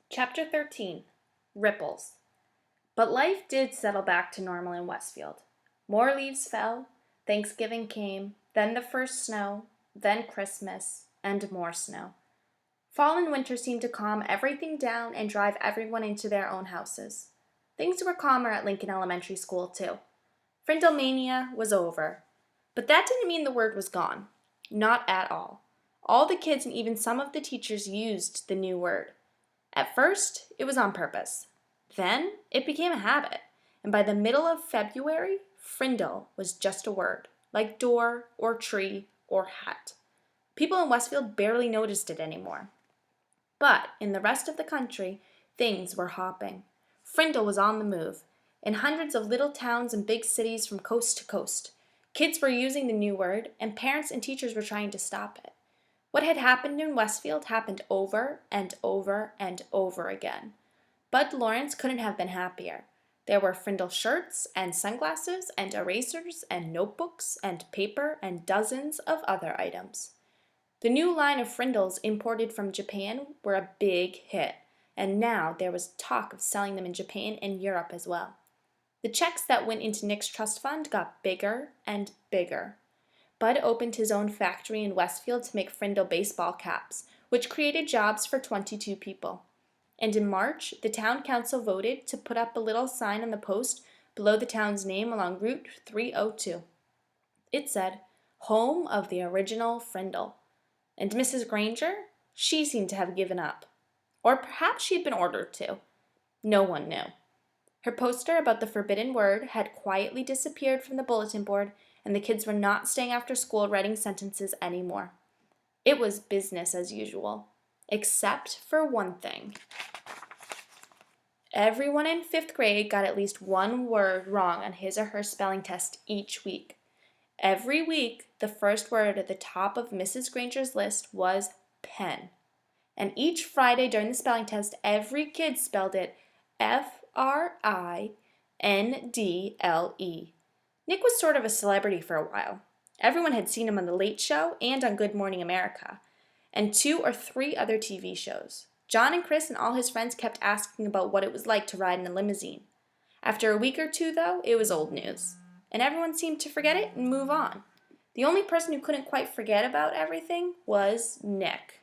Chapter 13 Ripples. But life did settle back to normal in Westfield. More leaves fell, Thanksgiving came, then the first snow, then Christmas, and more snow. Fall and winter seemed to calm everything down and drive everyone into their own houses. Things were calmer at Lincoln Elementary School, too. Frindle mania was over. But that didn't mean the word was gone. Not at all. All the kids and even some of the teachers used the new word. At first, it was on purpose. Then, it became a habit, and by the middle of February, Frindle was just a word, like door or tree or hat. People in Westfield barely noticed it anymore. But in the rest of the country, things were hopping. Frindle was on the move, in hundreds of little towns and big cities from coast to coast. Kids were using the new word, and parents and teachers were trying to stop it. What had happened in Westfield happened over and over and over again. Bud Lawrence couldn't have been happier. There were Frindle shirts and sunglasses and erasers and notebooks and paper and dozens of other items. The new line of Frindles imported from Japan were a big hit, and now there was talk of selling them in Japan and Europe as well. The checks that went into Nick's trust fund got bigger and bigger. Bud opened his own factory in Westfield to make Frindle baseball caps, which created jobs for 22 people. And in March, the town council voted to put up a little sign on the post below the town's name along Route 302. It said, "Home of the original Frindle." And Mrs. Granger? She seemed to have given up. Or perhaps she had been ordered to. No one knew. Her poster about the forbidden word had quietly disappeared from the bulletin board, and the kids were not staying after school writing sentences anymore. It was business as usual, except for one thing. Everyone in 5th grade got at least one word wrong on his or her spelling test each week. Every week, the first word at the top of Mrs. Granger's list was pen. And each Friday during the spelling test, every kid spelled it Frindle. Nick was sort of a celebrity for a while. Everyone had seen him on The Late Show and on Good Morning America, and 2 or 3 other TV shows. John and Chris and all his friends kept asking about what it was like to ride in a limousine. After a week or two, though, it was old news, and everyone seemed to forget it and move on. The only person who couldn't quite forget about everything was Nick.